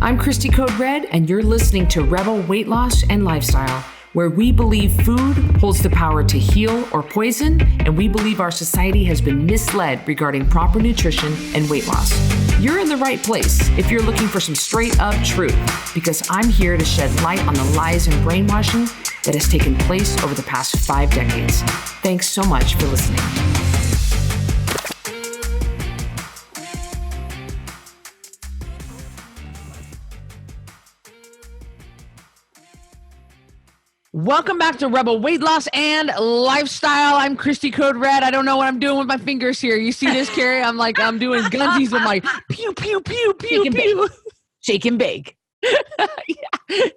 I'm Cristy Code Red, and you're listening to Rebel Weight Loss and Lifestyle, where we believe food holds the power to heal or poison, and we believe our society has been misled regarding proper nutrition and weight loss. You're in the right place if you're looking for some straight up truth, because I'm here to shed light on the lies and brainwashing that has taken place over the past 5 decades. Thanks so much for listening. Welcome back to Rebel Weight Loss and Lifestyle. I'm Cristy Code Red. I don't know what I'm doing with my fingers here. You see this, Carrie? I'm doing gunsies with my pew, pew, pew, pew, pew. Shake and bake. Yeah.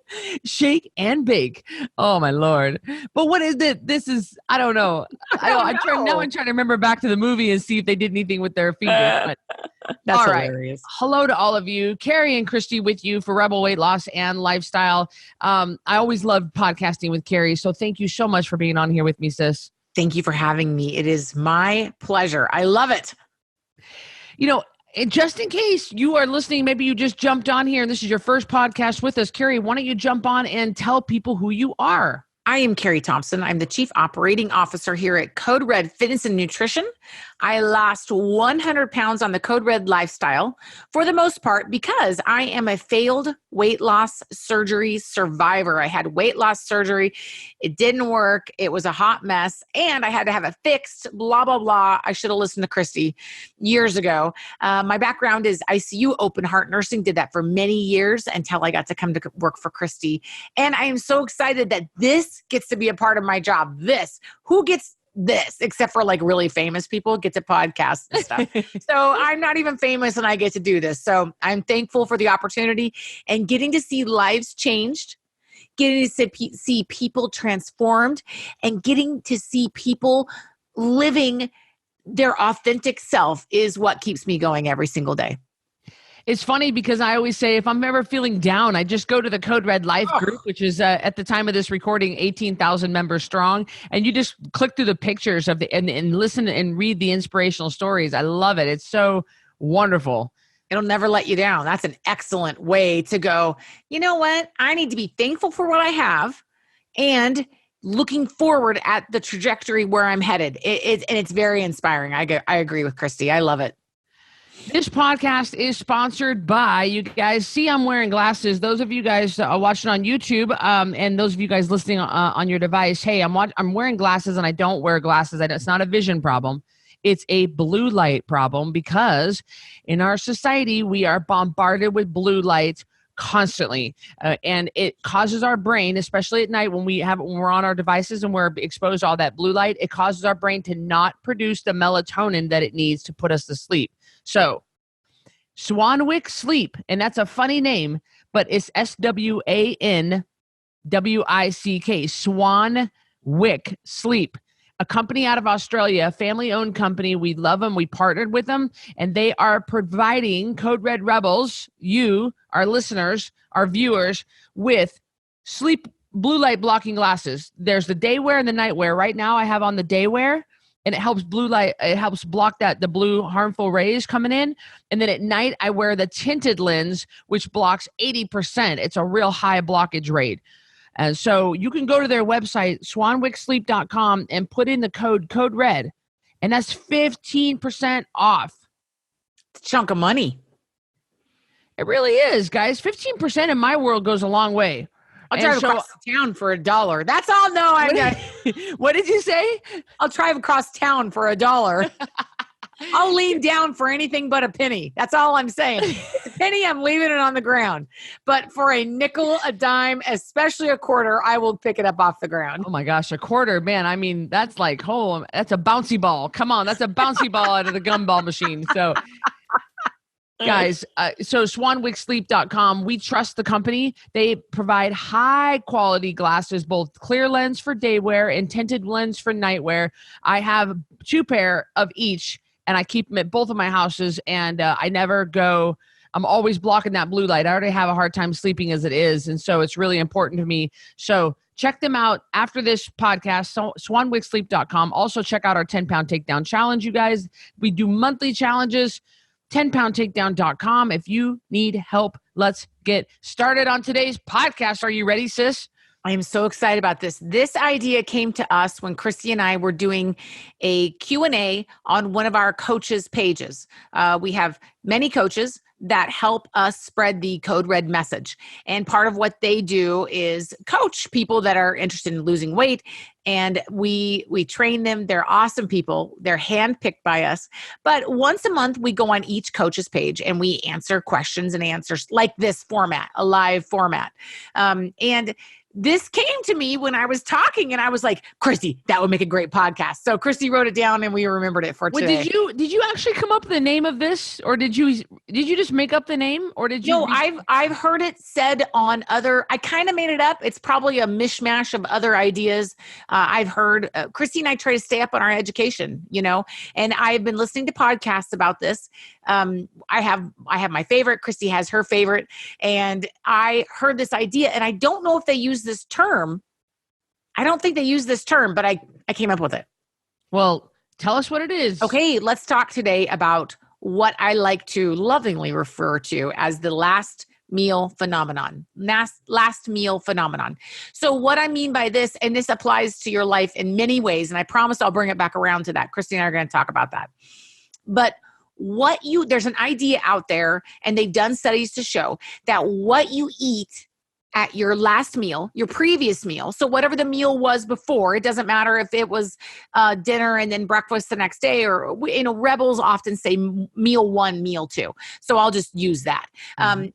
Shake and bake. Oh my Lord. But what is it? This is, I don't know. I'm trying to remember back to the movie and see if they did anything with their fingers. But That's all hilarious. Right. Hello to all of you. Carrie and Cristy with you for Rebel Weight Loss and Lifestyle. I always love podcasting with Carrie. So thank you so much for being on here with me, sis. Thank you for having me. It is my pleasure. I love it. You know, and just in case you are listening, maybe you just jumped on here and this is your first podcast with us. Carrie, why don't you jump on and tell people who you are? I am Carrie Thompson. I'm the Chief Operating Officer here at Code Red Fitness and Nutrition. I lost 100 pounds on the Code Red lifestyle for the most part because I am a failed weight loss surgery survivor. I had weight loss surgery. It didn't work. It was a hot mess and I had to have it fixed, blah, blah, blah. I should have listened to Cristy years ago. My background is ICU open heart nursing. Did that for many years until I got to come to work for Cristy. And I am so excited that this gets to be a part of my job. Who gets this except for like really famous people get to podcast and stuff. So I'm not even famous and I get to do this. So I'm thankful for the opportunity and getting to see lives changed, getting to see people transformed, and getting to see people living their authentic self is what keeps me going every single day. It's funny because I always say if I'm ever feeling down, I just go to the Code Red Life group, which is at the time of this recording, 18,000 members strong. And you just click through the pictures of and listen and read the inspirational stories. I love it. It's so wonderful. It'll never let you down. That's an excellent way to go. You know what? I need to be thankful for what I have and looking forward at the trajectory where I'm headed. And it's very inspiring. I agree with Cristy. I love it. This podcast is sponsored by, you guys see I'm wearing glasses. Those of you guys watching on YouTube and those of you guys listening on your device, hey, I'm wearing glasses and I don't wear glasses. It's not a vision problem. It's a blue light problem because in our society, we are bombarded with blue light constantly. And it causes our brain, especially at night when we're on our devices and we're exposed to all that blue light, it causes our brain to not produce the melatonin that it needs to put us to sleep. So Swanwick Sleep, and that's a funny name, but it's SWANWICK, Swanwick Sleep, a company out of Australia, a family-owned company. We love them. We partnered with them, and they are providing Code Red Rebels, you, our listeners, our viewers, with sleep blue light blocking glasses. There's the day wear and the night wear. Right now I have on the day wear, and it helps blue light. It helps block the blue harmful rays coming in. And then at night, I wear the tinted lens, which blocks 80%. It's a real high blockage rate. And so you can go to their website, swanwicksleep.com, and put in the code RED. And that's 15% off. It's a chunk of money. It really is, guys. 15% in my world goes a long way. I'll drive across town for $1. That's all. No, I'm not. What did you say? I'll drive across town for $1. I'll lean down for anything but a penny. That's all I'm saying. It's a penny, I'm leaving it on the ground. But for a nickel, a dime, especially a quarter, I will pick it up off the ground. Oh my gosh, a quarter, man. I mean, that's like, that's a bouncy ball. Come on, that's a bouncy ball out of the gumball machine. So guys, so swanwicksleep.com, we trust the company. They provide high quality glasses, both clear lens for day wear and tinted lens for night wear. I have 2 pair of each, and I keep them at both of my houses, and I never go. I'm always blocking that blue light. I already have a hard time sleeping as it is, and so it's really important to me. So check them out after this podcast, swanwicksleep.com. Also check out our 10-pound takedown challenge, you guys. We do monthly challenges. 10poundtakedown.com. If you need help let's get started on today's podcast. Are you ready, sis? I am so excited about this. This idea came to us when Cristy and I were doing a Q&A on one of our coaches' pages. We have many coaches that help us spread the Code Red message. And part of what they do is coach people that are interested in losing weight. And we train them. They're awesome people. They're handpicked by us. But once a month, we go on each coach's page and we answer questions and answers like this format, a live format. And this came to me when I was talking and I was like, Cristy, that would make a great podcast. So Cristy wrote it down and we remembered it for today. Did you actually come up with the name of this, or did you just make up the name, or did you? No, I've heard it said on other, I kind of made it up. It's probably a mishmash of other ideas. I've heard Cristy and I try to stay up on our education, and I've been listening to podcasts about this. I have my favorite, Cristy has her favorite, and I heard this idea, and I don't know if they use this term. I don't think they use this term, but I came up with it. Well, tell us what it is. Okay, let's talk today about what I like to lovingly refer to as the last meal phenomenon. Last meal phenomenon. So what I mean by this, and this applies to your life in many ways, and I promise I'll bring it back around to that. Cristy and I are going to talk about that. But there's an idea out there, and they've done studies to show that what you eat at your last meal, your previous meal, so whatever the meal was before, it doesn't matter if it was dinner and then breakfast the next day, or, rebels often say meal one, meal two. So I'll just use that.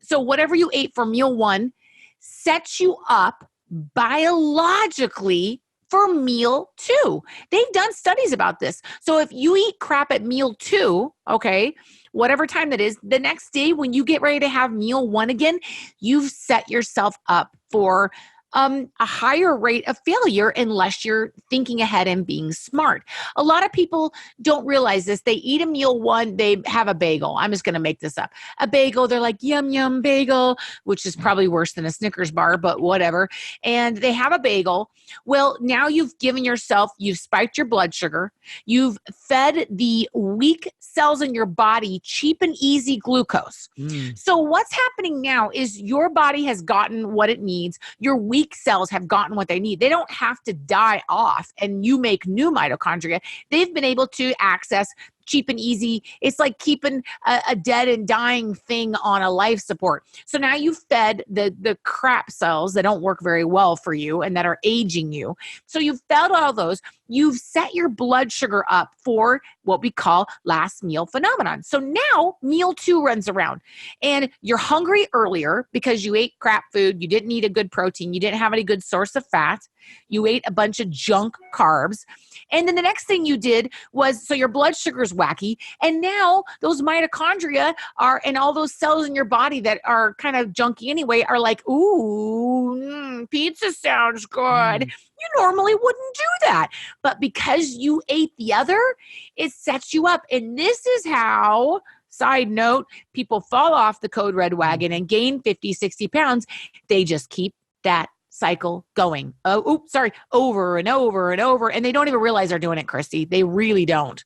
So whatever you ate for meal one sets you up biologically for meal two. They've done studies about this. So if you eat crap at meal two, okay, whatever time that is, the next day when you get ready to have meal one again, you've set yourself up for a higher rate of failure unless you're thinking ahead and being smart. A lot of people don't realize this. They eat a meal one, they have a bagel. I'm just going to make this up. A bagel, they're like, yum, yum, bagel, which is probably worse than a Snickers bar, but whatever. And they have a bagel. Well, now you've spiked your blood sugar. You've fed the weak cells in your body cheap and easy glucose. So what's happening now is your body has gotten what it needs. Your weak cells have gotten what they need. They don't have to die off and you make new mitochondria. They've been able to access cheap and easy. It's like keeping a dead and dying thing on a life support. So now you fed the crap cells that don't work very well for you and that are aging you. So you've fed all those. You've set your blood sugar up for what we call last meal phenomenon. So now meal two runs around and you're hungry earlier because you ate crap food. You didn't eat a good protein. You didn't have any good source of fat. You ate a bunch of junk carbs. And then the next thing you did was, so your blood sugar's wacky. And now those mitochondria and all those cells in your body that are kind of junky anyway are like, ooh, pizza sounds good. You normally wouldn't do that. But because you ate the other, it sets you up. And this is how, side note, people fall off the Code Red wagon and gain 50, 60 pounds. They just keep that cycle going. Over and over and over. And they don't even realize they're doing it, Cristy. They really don't.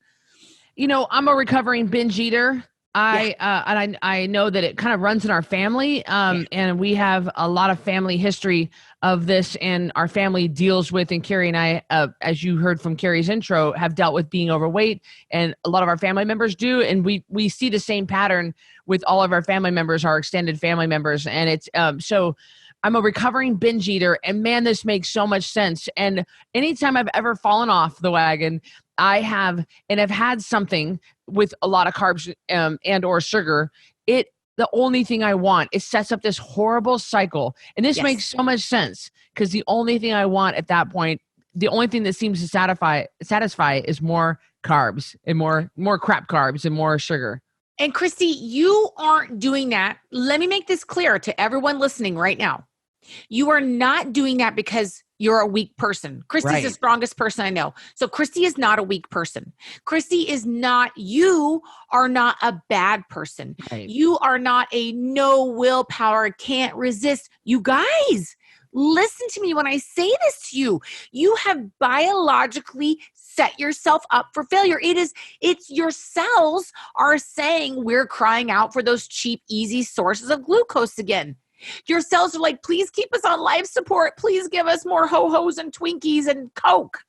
I'm a recovering binge eater. I know that it kind of runs in our family. And we have a lot of family history of this, and our family deals with, and Carrie and I, as you heard from Carrie's intro, have dealt with being overweight, and a lot of our family members do. And we see the same pattern with all of our family members, our extended family members. And it's, so I'm a recovering binge eater, and man, this makes so much sense. And anytime I've ever fallen off the wagon, I've had something with a lot of carbs and or sugar, the only thing I want, it sets up this horrible cycle. And this makes so much sense, because the only thing I want at that point, the only thing that seems to satisfy is more carbs and more crap carbs and more sugar. And Cristy, you aren't doing that. Let me make this clear to everyone listening right now. You are not doing that because you're a weak person. Cristy's the strongest person I know. So Cristy is not a weak person. You are not a bad person. Right. You are not a no willpower, can't resist. You guys, listen to me when I say this to you. You have biologically set yourself up for failure. It's your cells are saying we're crying out for those cheap, easy sources of glucose again. Your cells are like, please keep us on life support. Please give us more ho-hos and Twinkies and Coke.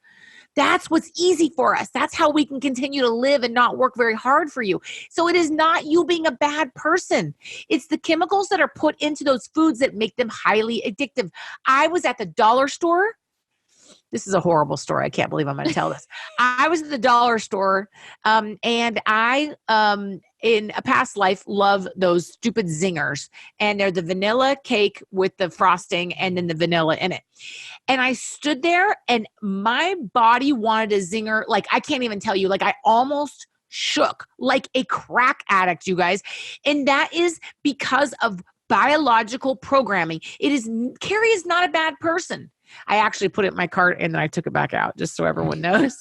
That's what's easy for us. That's how we can continue to live and not work very hard for you. So it is not you being a bad person. It's the chemicals that are put into those foods that make them highly addictive. I was at the dollar store. This is a horrible story. I can't believe I'm going to tell this. I was at the dollar store, and I, in a past life, love those stupid zingers. And they're the vanilla cake with the frosting and then the vanilla in it. And I stood there and my body wanted a zinger. Like, I can't even tell you, like, I almost shook like a crack addict, you guys. And that is because of biological programming. Carrie is not a bad person. I actually put it in my cart and then I took it back out just so everyone knows.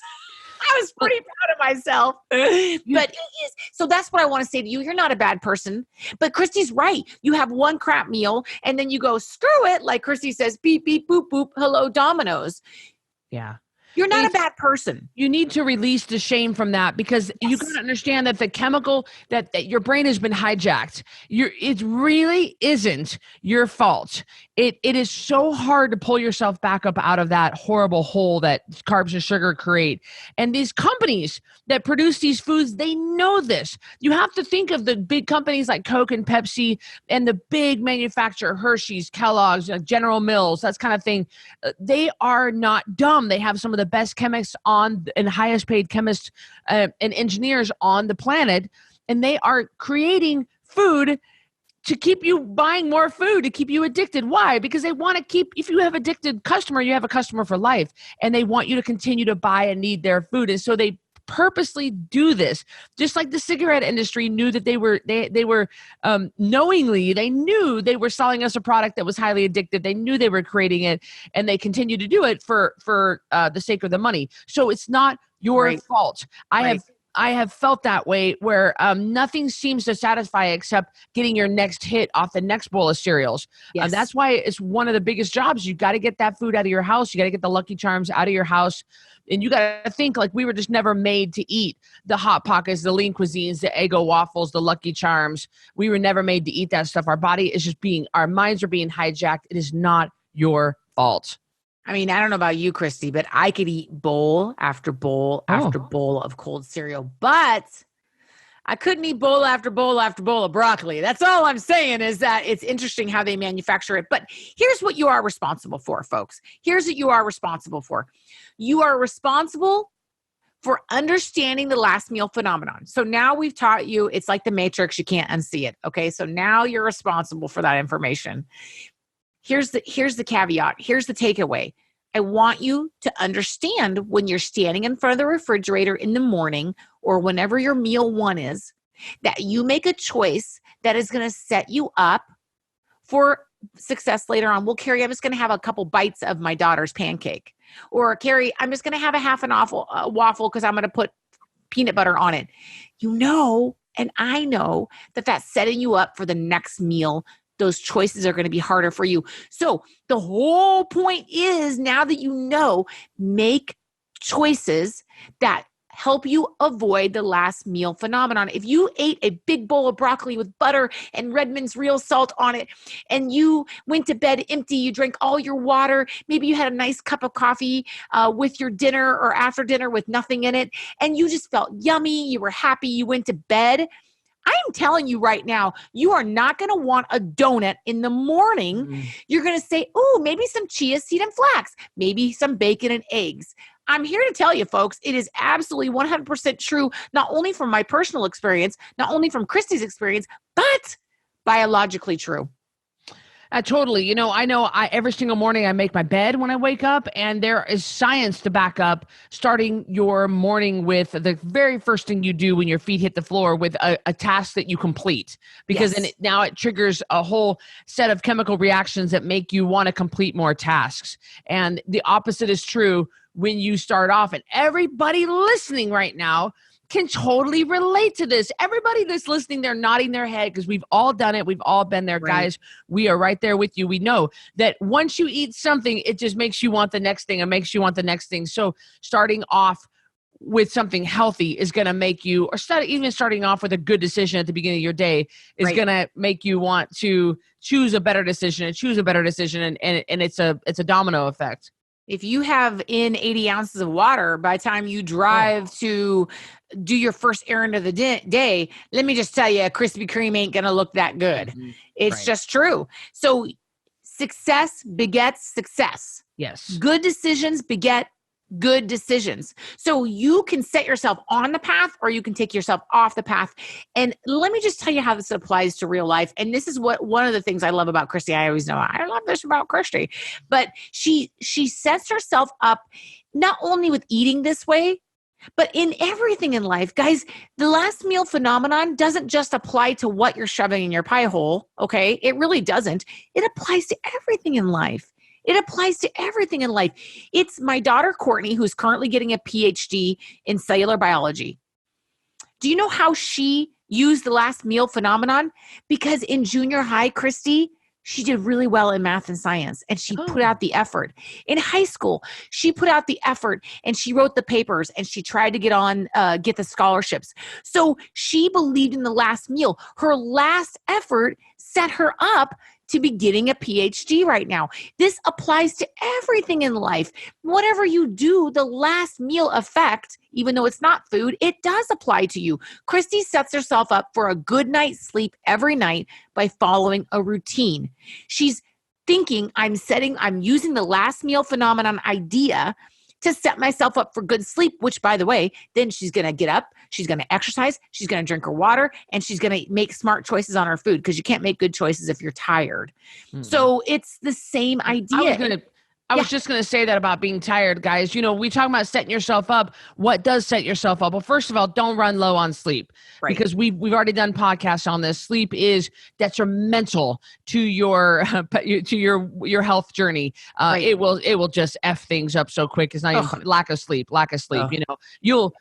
I was pretty proud of myself. But it is. So that's what I want to say to you. You're not a bad person. But Cristy's right. You have one crap meal and then you go, screw it. Like Cristy says, beep, beep, boop, boop. Hello, Domino's. Yeah. You're not a bad person. You need to release the shame from that because you got to understand that the chemical that your brain has been hijacked. It really isn't your fault. It is so hard to pull yourself back up out of that horrible hole that carbs and sugar create. And these companies that produce these foods, they know this. You have to think of the big companies like Coke and Pepsi and the big manufacturer, Hershey's, Kellogg's, General Mills, that kind of thing. They are not dumb. They have some of the best chemists and highest paid chemists and engineers on the planet. And they are creating food to keep you buying more food, to keep you addicted. Why? Because they want to keep, if you have addicted customer, you have a customer for life, and they want you to continue to buy and need their food. And so they purposely do this, just like the cigarette industry knew that they were knowingly, they knew they were selling us a product that was highly addictive. They knew they were creating it, and they continue to do it for the sake of the money. So it's not your fault. I have felt that way where nothing seems to satisfy except getting your next hit off the next bowl of cereals. Yes. That's why it's one of the biggest jobs. You got to get that food out of your house. You got to get the Lucky Charms out of your house. And you got to think like we were just never made to eat the Hot Pockets, the Lean Cuisines, the Eggo waffles, the Lucky Charms. We were never made to eat that stuff. Our body is just our minds are being hijacked. It is not your fault. I mean, I don't know about you, Cristy, but I could eat bowl after bowl after bowl of cold cereal, but I couldn't eat bowl after bowl after bowl of broccoli. That's all I'm saying is that it's interesting how they manufacture it. But here's what you are responsible for, folks. Here's what you are responsible for. You are responsible for understanding the last meal phenomenon. So now we've taught you, it's like the Matrix, you can't unsee it. Okay, so now you're responsible for that information. Here's the caveat. Here's the takeaway. I want you to understand when you're standing in front of the refrigerator in the morning or whenever your meal one is, that you make a choice that is going to set you up for success later on. Well, Carrie, I'm just going to have a couple bites of my daughter's pancake. Or Carrie, I'm just going to have a half an waffle because I'm going to put peanut butter on it. You know, and I know that that's setting you up for the next meal. Those choices are going to be harder for you. So the whole point is, now that you know, make choices that help you avoid the last meal phenomenon. If you ate a big bowl of broccoli with butter and Redmond's real salt on it, and you went to bed empty, you drank all your water, maybe you had a nice cup of coffee with your dinner or after dinner with nothing in it, and you just felt yummy, you were happy, you went to bed, I'm telling you right now, you are not going to want a donut in the morning. Mm-hmm. You're going to say, oh, maybe some chia seed and flax, maybe some bacon and eggs. I'm here to tell you, folks, it is absolutely 100% true, not only from my personal experience, not only from Cristy's experience, but biologically true. Totally. You know, I every single morning I make my bed when I wake up, and there is science to back up starting your morning with the very first thing you do when your feet hit the floor with a task that you complete, because then now it triggers a whole set of chemical reactions that make you want to complete more tasks. And the opposite is true when you start off, and everybody listening right now can totally relate to this. Everybody that's listening, they're nodding their head because we've all done it. We've all been there, guys. We are right there with you. We know that once you eat something, it just makes you want the next thing and makes you want the next thing. So starting off with something healthy is going to make you, or even starting off with a good decision at the beginning of your day is going to make you want to choose a better decision and choose a better decision. And it's a domino effect. If you have in 80 ounces of water by the time you drive to do your first errand of the day, let me just tell you, a Krispy Kreme ain't going to look that good. Mm-hmm. It's just true. So success begets success. Yes. Good decisions beget good decisions. So you can set yourself on the path or you can take yourself off the path. And let me just tell you how this applies to real life. And this is what one of the things I love about Cristy. I always know I love this about Cristy, but she sets herself up not only with eating this way, but in everything in life. Guys, the last meal phenomenon doesn't just apply to what you're shoving in your pie hole. Okay. It really doesn't. It applies to everything in life. It applies to everything in life. It's my daughter, Courtney, who's currently getting a PhD in cellular biology. Do you know how she used the last meal phenomenon? Because in junior high, Cristy, she did really well in math and science, and she put out the effort. In high school, she put out the effort, and she wrote the papers, and she tried to get the scholarships. So she believed in the last meal. Her last effort set her up to be getting a PhD right now. This applies to everything in life. Whatever you do, the last meal effect, even though it's not food, it does apply to you. Cristy sets herself up for a good night's sleep every night by following a routine. She's thinking, I'm using the last meal phenomenon idea to set myself up for good sleep, which, by the way, then she's going to get up, she's going to exercise, she's going to drink her water, and she's going to make smart choices on her food, because you can't make good choices if you're tired. Mm-hmm. So it's the same idea. I was just going to say that about being tired, guys. You know, we talk about setting yourself up. What does set yourself up? Well, first of all, don't run low on sleep, because we've already done podcasts on this. Sleep is detrimental to your health journey. It will just F things up so quick. It's not even lack of sleep. You know,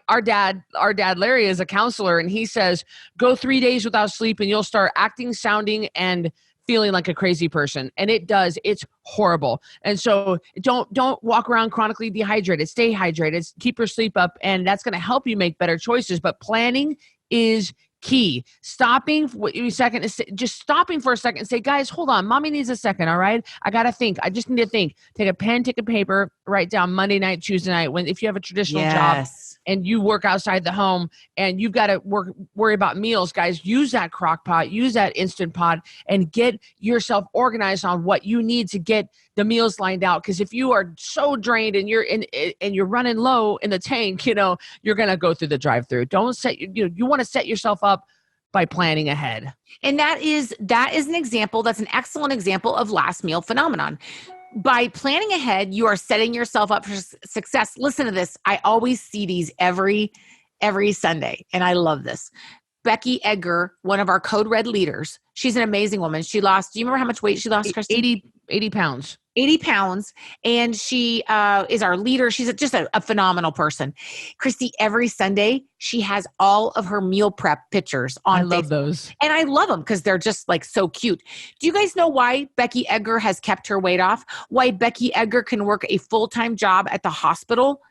our dad Larry is a counselor, and he says, go 3 days without sleep and you'll start acting, sounding, and feeling like a crazy person. And it does. It's horrible. And so don't walk around chronically dehydrated. Stay hydrated. Keep your sleep up. And that's going to help you make better choices. But planning is key. Stopping for a second and say, guys, hold on. Mommy needs a second. All right. I got to think. I just need to think. Take a pen, take a paper, write down Monday night, Tuesday night, if you have a traditional job and you work outside the home and you've got to worry about meals, guys, use that crock pot, use that Instant Pot, and get yourself organized on what you need to get the meals lined out. Because if you are so drained and you're running low in the tank, you know, you're going to go through the drive-through. You want to set yourself up by planning ahead. And that is an example. That's an excellent example of last meal phenomenon. By planning ahead, you are setting yourself up for success. Listen to this. I always see these every Sunday, and I love this. Becky Edgar, one of our Code Red leaders, she's an amazing woman. She lost, do you remember how much weight she lost, Cristy? 80 pounds. 80 pounds. And she is our leader. She's just a phenomenal person. Cristy, every Sunday, she has all of her meal prep pictures on Facebook. I love those. And I love them because they're just like so cute. Do you guys know why Becky Edgar has kept her weight off? Why Becky Edgar can work a full-time job at the hospital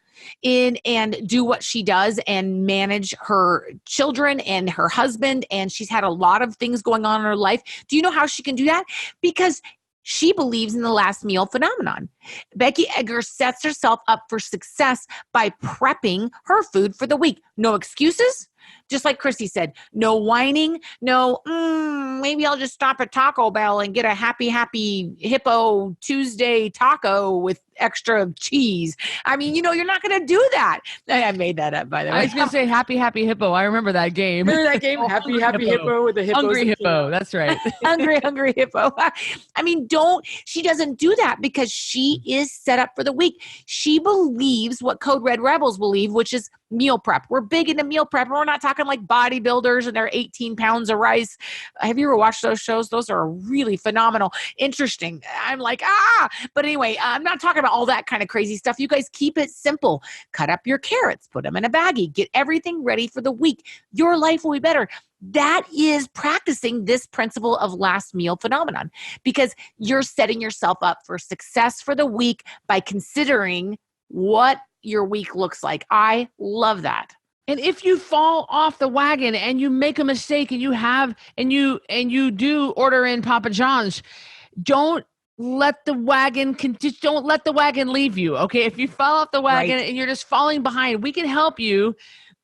and do what she does and manage her children and her husband? And she's had a lot of things going on in her life. Do you know how she can do that? Because she believes in the last meal phenomenon. Becky Edgar sets herself up for success by prepping her food for the week. No excuses. Just like Cristy said, no whining, no, maybe I'll just stop at Taco Bell and get a happy hippo Tuesday taco with extra cheese. I mean, you're not going to do that. I made that up, by the way. I was going to say happy hippo. I remember that game. Remember that game? Happy hippo with the hippos. Hungry hippo. That's right. hungry hippo. I mean, she doesn't do that because she is set up for the week. She believes what Code Red Rebels believe, which is meal prep. We're big into meal prep. We're not talking like bodybuilders and their 18 pounds of rice. Have you ever watched those shows? Those are really phenomenal. Interesting. I'm like, but anyway, I'm not talking about all that kind of crazy stuff. You guys keep it simple. Cut up your carrots, put them in a baggie, get everything ready for the week. Your life will be better. That is practicing this principle of last meal phenomenon, because you're setting yourself up for success for the week by considering what your week looks like. I love that. And if you fall off the wagon and you make a mistake and you do order in Papa John's, don't let the wagon just don't let the wagon leave you. Okay. If you fall off the wagon and you're just falling behind, we can help you.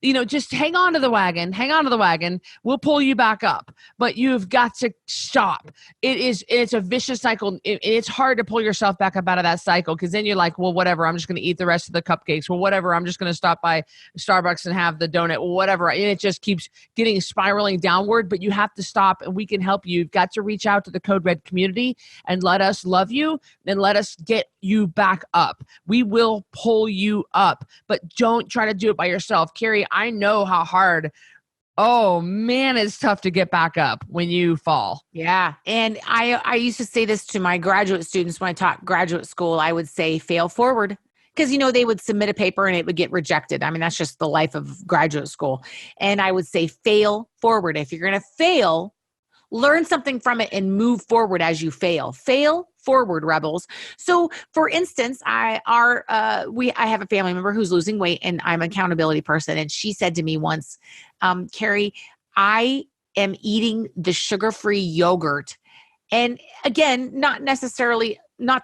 Just hang on to the wagon. We'll pull you back up, but you've got to stop. It's a vicious cycle. It's hard to pull yourself back up out of that cycle. Cause then you're like, well, whatever, I'm just going to eat the rest of the cupcakes. Well, whatever, I'm just going to stop by Starbucks and have the donut, whatever. And it just keeps spiraling downward, but you have to stop and we can help you. You've got to reach out to the Code Red community and let us love you and let us get you back up. We will pull you up, but don't try to do it by yourself. Carrie, I know how hard. Oh man, it's tough to get back up when you fall. Yeah. And I used to say this to my graduate students when I taught graduate school. I would say fail forward because, they would submit a paper and it would get rejected. I mean, that's just the life of graduate school. And I would say fail forward. If you're going to fail, learn something from it and move forward as you fail. Fail forward, rebels. So for instance, I have a family member who's losing weight and I'm an accountability person. And she said to me once, Carrie, I am eating the sugar-free yogurt. And again, not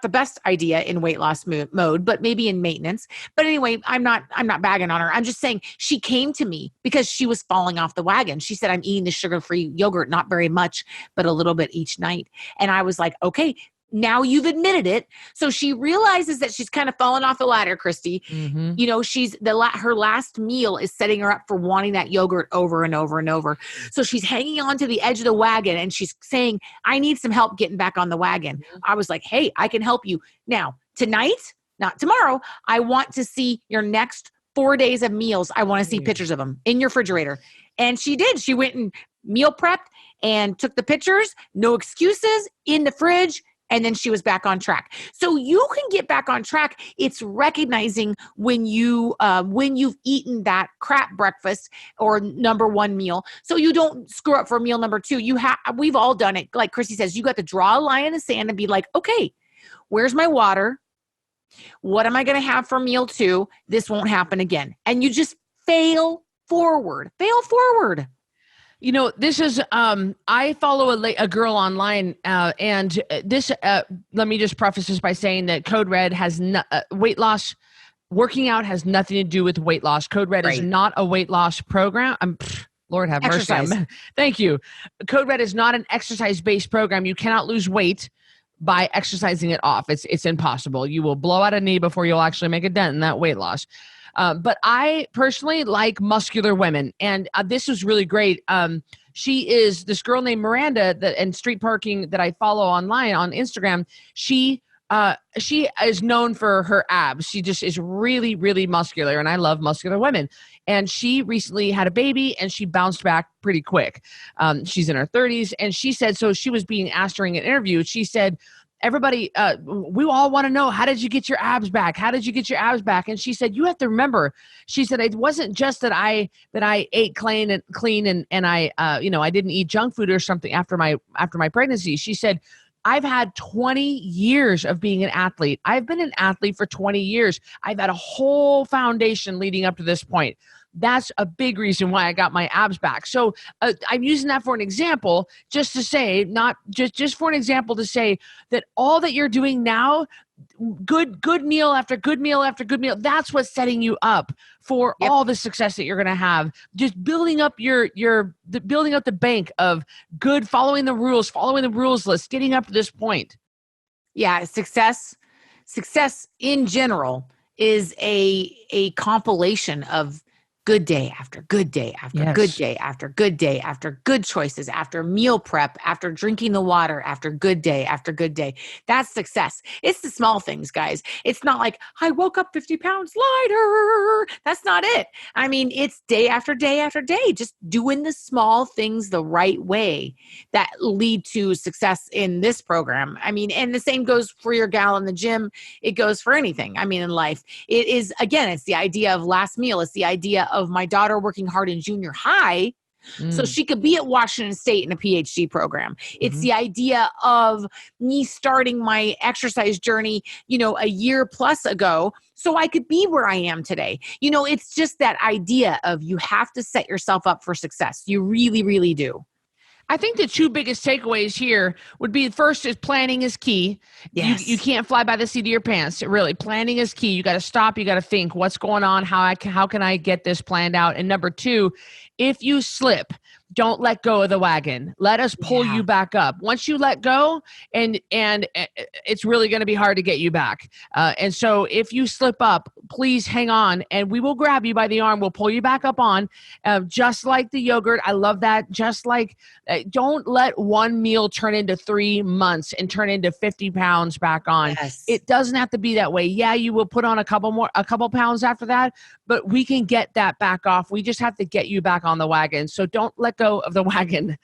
the best idea in weight loss mode, but maybe in maintenance. But anyway, I'm not bagging on her. I'm just saying she came to me because she was falling off the wagon. She said, I'm eating the sugar-free yogurt, not very much, but a little bit each night. And I was like, okay, now you've admitted it. So she realizes that she's kind of fallen off the ladder, Cristy. Mm-hmm. Her last meal is setting her up for wanting that yogurt over and over and over. So she's hanging on to the edge of the wagon and she's saying, I need some help getting back on the wagon. Mm-hmm. I was like, hey, I can help you. Now, tonight, not tomorrow, I want to see your next 4 days of meals. I want to see pictures of them in your refrigerator. And she did. She went and meal prepped and took the pictures, no excuses, in the fridge. And then she was back on track. So you can get back on track. It's recognizing when you've eaten that crap breakfast or number one meal, so you don't screw up for meal number two. We've all done it. Like Cristy says, you got to draw a line in the sand and be like, okay, where's my water? What am I going to have for meal two? This won't happen again. And you just fail forward. This is, I follow a girl online, and this, let me just preface this by saying that Code Red has weight loss, working out has nothing to do with weight loss. Code Red is not a weight loss program. Lord have mercy. Thank you. Code Red is not an exercise-based program. You cannot lose weight by exercising it off. It's impossible. You will blow out a knee before you'll actually make a dent in that weight loss. But I personally like muscular women. And this was really great. She is this girl named Miranda and Street Parking that I follow online on Instagram. She is known for her abs. She just is really, really muscular. And I love muscular women. And she recently had a baby and she bounced back pretty quick. She's in her 30s. And she said, so she was being asked during an interview, she said, everybody, we all want to know, how did you get your abs back? How did you get your abs back? And she said, you have to remember, she said, it wasn't just that I ate clean and I, I didn't eat junk food or something after my pregnancy. She said, I've had 20 years of being an athlete. I've been an athlete for 20 years. I've had a whole foundation leading up to this point. That's a big reason why I got my abs back. So I'm using that for an example, just to say, not just for an example to say that all that you're doing now, good meal after good meal after good meal, that's what's setting you up for all the success that you're going to have. Just building up building up the bank of good, following the rules list, getting up to this point. Yeah, success in general is a compilation of good day after good day after good day after good day after good choices, after meal prep, after drinking the water, after good day after good day. That's success. It's the small things, guys. It's not like I woke up 50 pounds lighter. That's not it. I mean, it's day after day after day, just doing the small things the right way that lead to success in this program. I mean, and the same goes for your gal in the gym. It goes for anything. I mean, in life, it is, again, it's the idea of last meal. It's the idea of my daughter working hard in junior high so Mm. she could be at Washington State in a PhD program. It's Mhm. the idea of me starting my exercise journey, a year plus ago, so I could be where I am today. It's just that idea of you have to set yourself up for success. You really, really do. I think the two biggest takeaways here would be first is planning is key. You Yes. can't fly by the seat of your pants. Really, planning is key. You got to stop. You got to think what's going on. How can I get this planned out? And number two, if you slip, don't let go of the wagon. Let us pull Yeah. you back up. Once you let go, and it's really going to be hard to get you back. And so if you slip up, please hang on, and we will grab you by the arm. We'll pull you back up on, just like the yogurt. I love that. Just like don't let one meal turn into 3 months and turn into 50 pounds back on. Yes. It doesn't have to be that way. Yeah, you will put on a couple pounds after that, but we can get that back off. We just have to get you back on the wagon. So don't let go of the wagon.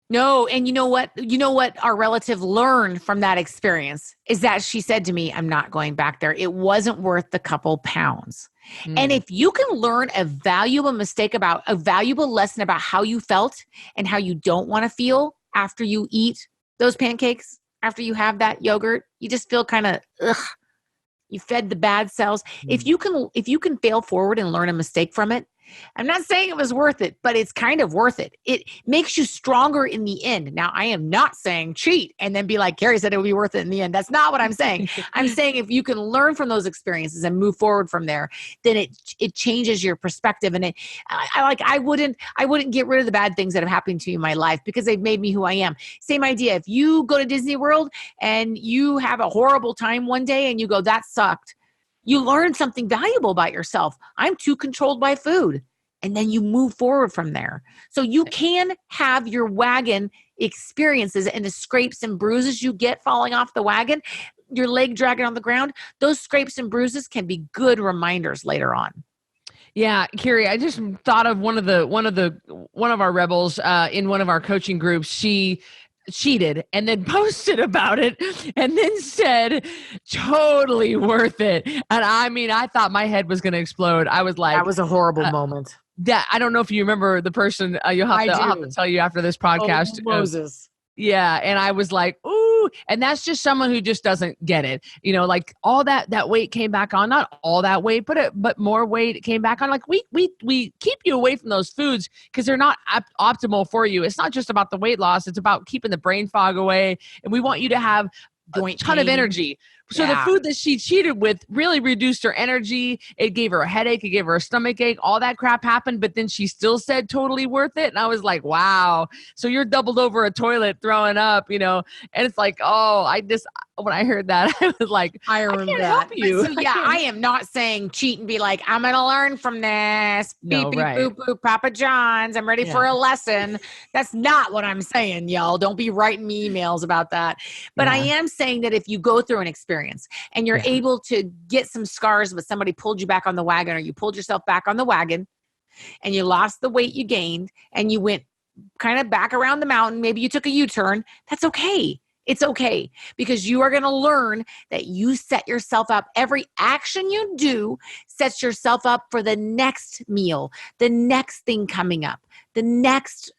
No, and you know what? You know what our relative learned from that experience is that she said to me, I'm not going back there. It wasn't worth the couple pounds. And if you can learn a valuable lesson about how you felt and how you don't want to feel after you eat those pancakes, after you have that yogurt, you just feel kind of you fed the bad cells. If you can fail forward and learn a mistake from it, I'm not saying it was worth it, but it's kind of worth it. It makes you stronger in the end. Now, I am not saying cheat and then be like, Carrie said it would be worth it in the end. That's not what I'm saying. I'm saying if you can learn from those experiences and move forward from there, then it changes your perspective. And I wouldn't get rid of the bad things that have happened to me in my life because they've made me who I am. Same idea. If you go to Disney World and you have a horrible time one day and you go, that sucked. You learn something valuable about yourself. I'm too controlled by food. And then you move forward from there. So you can have your wagon experiences and the scrapes and bruises you get falling off the wagon, your leg dragging on the ground. Those scrapes and bruises can be good reminders later on. Yeah, Carrie, I just thought of one of our rebels in one of our coaching groups. She cheated and then posted about it and then said totally worth it. And I mean, I thought my head was going to explode. I was like, that was a horrible moment. That I don't know if you remember the person. I'll have to tell you after this podcast. Oh, Moses. Yeah, and I was like, ooh, and that's just someone who just doesn't get it. Like all that weight came back on, not all that weight, but more weight came back on. Like we keep you away from those foods because they're not optimal for you. It's not just about the weight loss; it's about keeping the brain fog away, and we want you to have a ton of energy. So the food that she cheated with really reduced her energy. It gave her a headache. It gave her a stomach ache. All that crap happened, but then she still said totally worth it. And I was like, wow. So you're doubled over a toilet throwing up, and it's like, when I heard that, I was like, I remember can't help you. So I am not saying cheat and be like, I'm going to learn from this. No, Beep, beep, right. boop, boop, Papa John's. I'm ready for a lesson. That's not what I'm saying, y'all. Don't be writing me emails about that. But I am saying that if you go through an experience and you're able to get some scars, but somebody pulled you back on the wagon or you pulled yourself back on the wagon and you lost the weight you gained and you went kind of back around the mountain, maybe you took a U-turn, that's okay. It's okay because you are going to learn that you set yourself up. Every action you do sets yourself up for the next meal, the next thing coming up, the next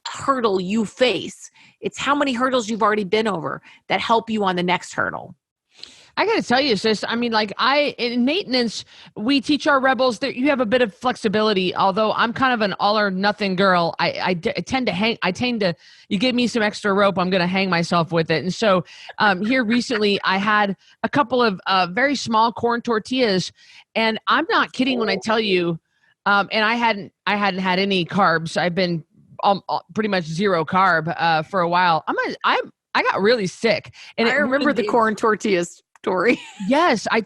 hurdle you face. It's how many hurdles you've already been over that help you on the next hurdle. I got to tell you, sis, I mean, like in maintenance, we teach our rebels that you have a bit of flexibility. Although I'm kind of an all or nothing girl, I tend to, you give me some extra rope, I'm going to hang myself with it. And so here recently I had a couple of very small corn tortillas, and I'm not kidding when I tell you, and I hadn't had any carbs. I've been pretty much zero carb for a while. I got really sick. And I remember the corn tortillas story. Yes, I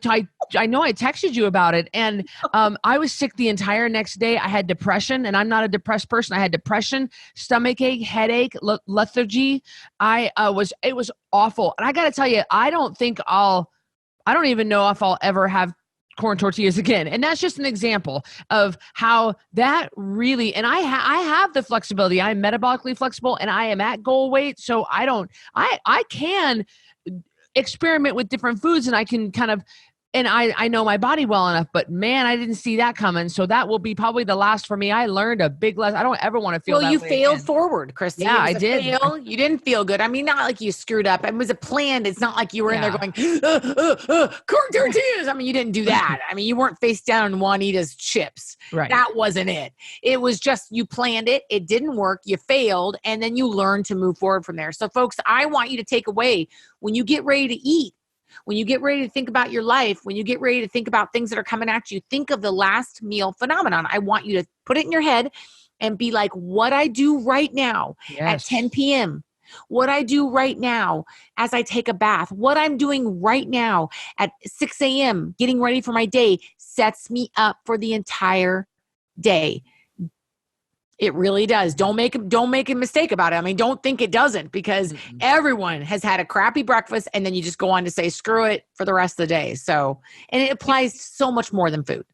know I texted you about it. And I was sick the entire next day. I had depression, and I'm not a depressed person. I had depression, stomach ache, headache, lethargy. It was awful. And I got to tell you, I don't even know if I'll ever have corn tortillas again. And that's just an example of how that really, and I have the flexibility. I'm metabolically flexible and I am at goal weight. So I can experiment with different foods, and I can kind of and I know my body well enough, but man, I didn't see that coming. So that will be probably the last for me. I learned a big lesson. I don't ever want to feel that you way failed again. forward, Cristy. Yeah, I It was did. Fail. You didn't feel good. I mean, not like you screwed up. It was a plan. It's not like you were in there going, corn tortillas. I mean, you didn't do that. I mean, you weren't face down in Juanita's chips. Right. That wasn't it. It was just you planned it. It didn't work. You failed. And then you learned to move forward from there. So folks, I want you to take away when you get ready to eat, when you get ready to think about your life, when you get ready to think about things that are coming at you, think of the last meal phenomenon. I want you to put it in your head and be like, what I do right now at 10 p.m., what I do right now as I take a bath, what I'm doing right now at 6 a.m., getting ready for my day sets me up for the entire day. It really does. Don't make a mistake about it. I mean, don't think it doesn't, because everyone has had a crappy breakfast and then you just go on to say, screw it for the rest of the day. So, and it applies to so much more than food.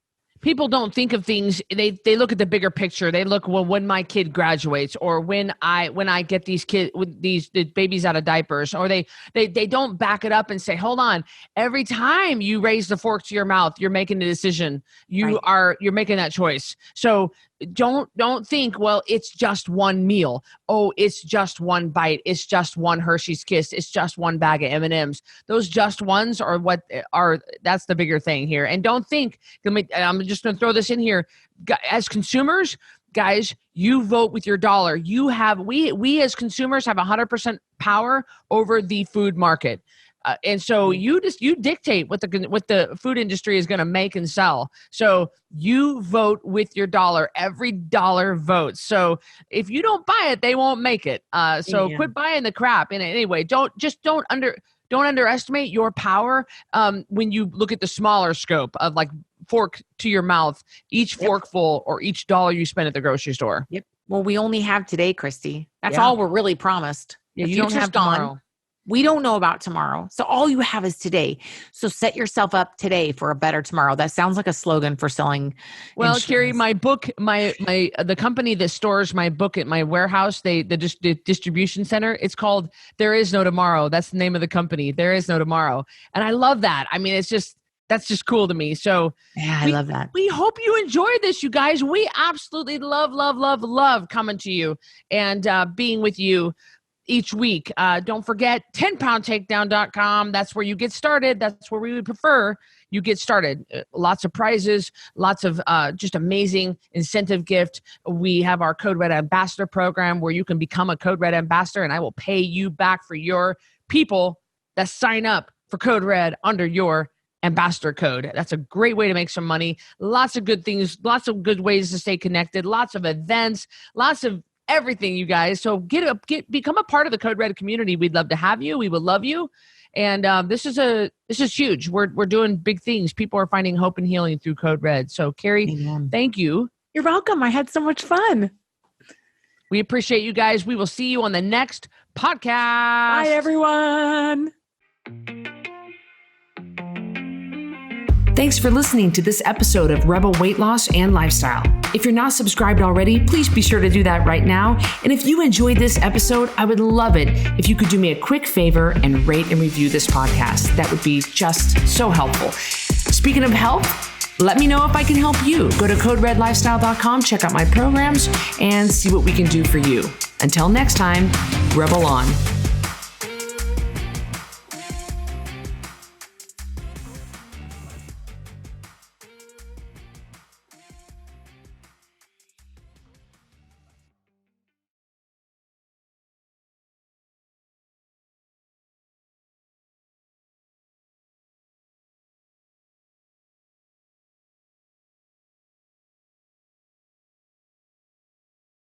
People don't think of things. They look at the bigger picture. They look, well, when my kid graduates, or when I get these the babies out of diapers, or they don't back it up and say, hold on, every time you raise the fork to your mouth, you're making a decision. You're making that choice. So don't think, well, it's just one meal. Oh, it's just one bite. It's just one Hershey's Kiss. It's just one bag of M&Ms. Those just ones that's the bigger thing here. And don't think, I'm just going to throw this in here. As consumers, guys, you vote with your dollar. We as consumers have 100% power over the food market. And so you dictate what the food industry is going to make and sell. So you vote with your dollar. Every dollar votes. So if you don't buy it, they won't make it. So quit buying the crap. And anyway, don't underestimate your power when you look at the smaller scope of like fork to your mouth, each forkful or each dollar you spend at the grocery store. Yep. Well, we only have today, Cristy. That's all we're really promised. Yeah, the you don't have tomorrow. Gone. We don't know about tomorrow. So all you have is today. So set yourself up today for a better tomorrow. That sounds like a slogan for selling. Well, insurance. Carrie, my book, the company that stores my book at my warehouse, the distribution center, it's called There Is No Tomorrow. That's the name of the company. There Is No Tomorrow. And I love that. I mean, that's just cool to me. So I love that. We hope you enjoyed this, you guys. We absolutely love coming to you and being with you each week. Don't forget 10poundtakedown.com. That's where you get started. That's where we would prefer you get started. Lots of prizes, lots of just amazing incentive gift. We have our Code Red Ambassador program where you can become a Code Red Ambassador, and I will pay you back for your people that sign up for Code Red under your ambassador code. That's a great way to make some money. Lots of good things, lots of good ways to stay connected, lots of events, lots of everything, you guys. So become a part of the Code Red community. We'd love to have you. We would love you. And this is huge. We're doing big things. People are finding hope and healing through Code Red. So Carrie, Thank you. You're welcome. I had so much fun. We appreciate you guys. We will see you on the next podcast. Bye, everyone. Thanks for listening to this episode of Rebel Weight Loss and Lifestyle. If you're not subscribed already, please be sure to do that right now. And if you enjoyed this episode, I would love it if you could do me a quick favor and rate and review this podcast. That would be just so helpful. Speaking of help, let me know if I can help you. Go to coderedlifestyle.com, check out my programs, and see what we can do for you. Until next time, Rebel on.